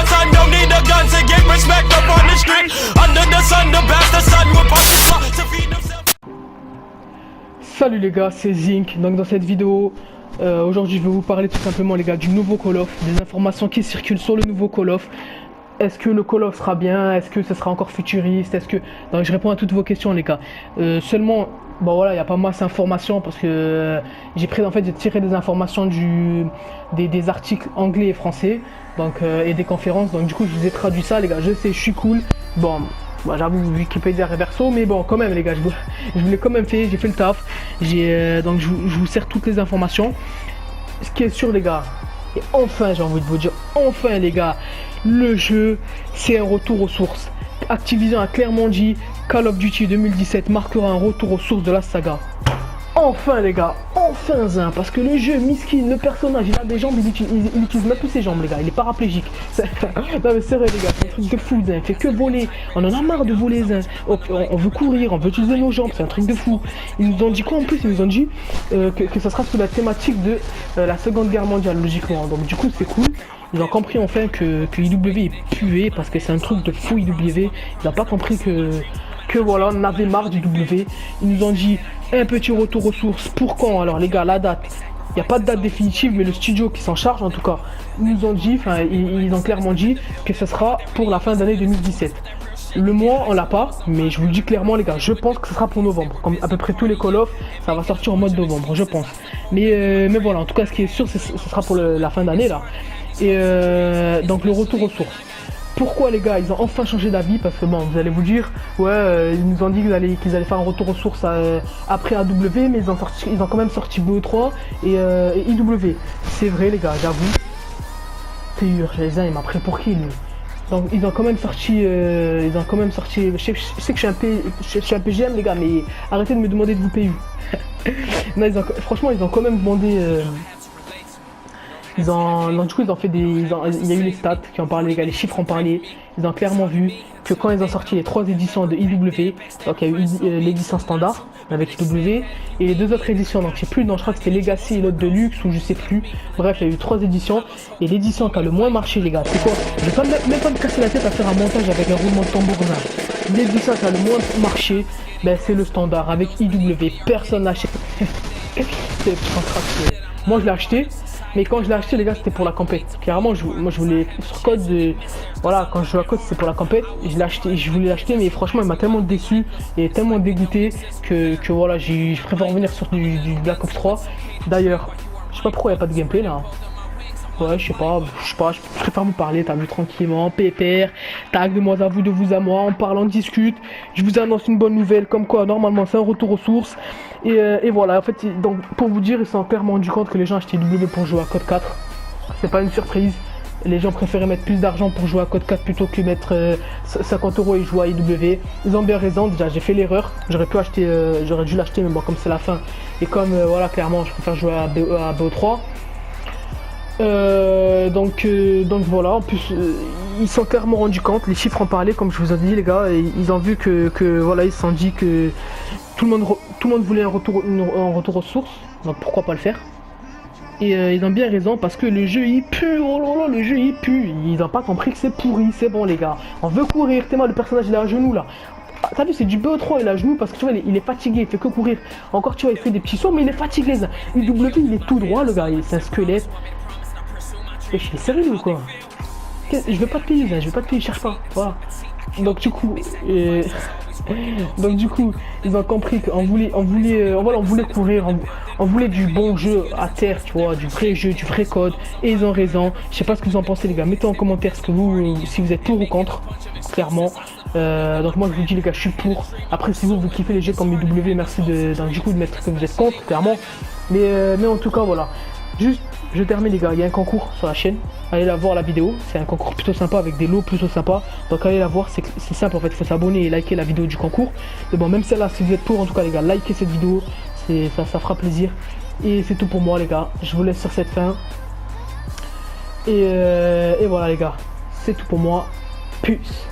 the sun, don't need a gun to get respect up on the street. Under the sun, the bastard son will pump his blood to feed himself. Salut les gars, c'est Zinc. Donc dans cette vidéo, aujourd'hui je vais vous parler tout simplement les gars du nouveau Call of, des informations qui circulent sur le nouveau Call of. Est-ce que le Call of sera bien? Est-ce que ce sera encore futuriste? Est-ce que... Donc je réponds à toutes vos questions les gars. Seulement, bon voilà, il n'y a pas masse d'informations parce que j'ai tiré des informations des articles anglais et français donc, et des conférences. Donc du coup je vous ai traduit ça les gars, je sais, je suis cool. Bon, bah, j'avoue Wikipédia réverso, mais bon quand même les gars, je vous l'ai quand même fait, j'ai fait le taf. Donc je vous sers toutes les informations. Ce qui est sûr les gars, et enfin j'ai envie de vous dire, enfin les gars, le jeu c'est un retour aux sources. Activision a clairement dit Call of Duty 2017 marquera un retour aux sources de la saga. Enfin les gars, enfin Zin, parce que le jeu miskin, le personnage, il a des jambes, il utilise même plus ses jambes les gars, il est paraplégique. Non mais c'est vrai les gars, c'est un truc de fou Zin, il fait que voler, on en a marre de voler Zin, on veut courir, on veut utiliser nos jambes, c'est un truc de fou. Ils nous ont dit quoi en plus? Ils nous ont dit que ça sera sous la thématique de la Seconde Guerre mondiale logiquement, donc du coup c'est cool. Ils ont compris enfin que IW est pué parce que c'est un truc de fou IW, ils n'ont pas compris que voilà, on avait marre du W. Ils nous ont dit un petit retour aux sources. Pour quand? Alors les gars, la date, il n'y a pas de date définitive, mais le studio qui s'en charge en tout cas, ils nous ont dit, enfin ils ont clairement dit que ce sera pour la fin d'année 2017. Le mois on l'a pas, mais je vous le dis clairement les gars, je pense que ce sera pour novembre. Comme à peu près tous les Call of, ça va sortir en mode novembre, je pense. Mais voilà, en tout cas ce qui est sûr, ce sera pour la fin d'année là. Et donc le retour aux sources. Pourquoi les gars ils ont enfin changé d'avis? Parce que bon, vous allez vous dire, ouais, ils nous ont dit qu'ils allaient faire un retour aux sources après AW, mais ils ont quand même sorti BO3 et IW. C'est vrai les gars, j'avoue. PUR, il m'a pris pour qui lui? Donc ils ont quand même sorti, je sais que je suis un PGM les gars, mais arrêtez de me demander de vous PU. Non, franchement ils ont quand même demandé... Donc du coup il y a eu les stats qui en parlaient les gars, les chiffres en parlaient. Ils ont clairement vu que quand ils ont sorti les 3 éditions de IW, donc il y a eu l'édition standard avec IW et les 2 autres éditions, donc je sais plus, non je crois que c'était Legacy et l'autre de luxe ou je sais plus. Bref, il y a eu 3 éditions et l'édition qui a le moins marché les gars, c'est quoi? Je vais même pas me casser la tête à faire un montage avec un roulement de tambour. L'édition qui a le moins marché, ben, c'est le standard avec IW, personne n'achète. Moi je l'ai acheté. Mais quand je l'ai acheté les gars, c'était pour la compète. Clairement moi je voulais sur code voilà, quand je joue à code c'est pour la compète. Je voulais l'acheter, mais franchement il m'a tellement déçu et tellement dégoûté que voilà, je préfère revenir sur du Black Ops 3. D'ailleurs, je sais pas pourquoi il n'y a pas de gameplay là. Ouais, je sais pas, je préfère vous parler, t'as vu, tranquillement, pépère, tag de moi à vous, de vous à moi, on parle, on discute. Je vous annonce une bonne nouvelle, comme quoi normalement c'est un retour aux sources. Et voilà, en fait, donc pour vous dire, ils se sont clairement rendu compte que les gens achetaient W pour jouer à Code 4. C'est pas une surprise. Les gens préféraient mettre plus d'argent pour jouer à Code 4 plutôt que mettre 50 € et jouer à IW. Ils ont bien raison, déjà j'ai fait l'erreur. J'aurais dû l'acheter, mais bon, comme c'est la fin. Et comme voilà, clairement, je préfère jouer à BO3. Donc voilà, en plus ils se sont clairement rendus compte, les chiffres en parlaient comme je vous ai dit les gars, et ils ont vu que voilà, ils se sont dit que tout le monde voulait un retour aux sources, donc pourquoi pas le faire. Et ils ont bien raison parce que le jeu il pue, oh là là, le jeu il pue, ils n'ont pas compris que c'est pourri, c'est bon les gars, on veut courir, tellement le personnage il est à genoux là. T'as vu, c'est du BO3, il est à genoux parce que tu vois, il est fatigué, il fait que courir. Encore tu vois, il fait des petits sauts, mais il est fatigué ça. IW il est tout droit le gars, c'est un squelette. Je suis sérieux ou quoi? Je veux pas de pays, je veux pas de pays, cherche pas. Voilà. Donc du coup, ils ont compris qu'on voulait courir, on voulait du bon jeu à terre, tu vois, du vrai jeu, du vrai code. Et ils ont raison. Je sais pas ce que vous en pensez les gars. Mettez en commentaire si vous êtes pour ou contre, clairement. Donc moi je vous dis les gars, je suis pour. Après si vous kiffez les jeux comme IW, merci de mettre que vous êtes contre, clairement. Mais en tout cas voilà. Juste, je termine les gars, il y a un concours sur la chaîne, allez la voir la vidéo, c'est un concours plutôt sympa avec des lots plutôt sympas, donc allez la voir, c'est simple en fait, il faut s'abonner et liker la vidéo du concours. Mais bon, même celle-là, si vous êtes pour, en tout cas les gars, likez cette vidéo, ça fera plaisir. Et c'est tout pour moi les gars, je vous laisse sur cette fin. Et voilà les gars, c'est tout pour moi, peace.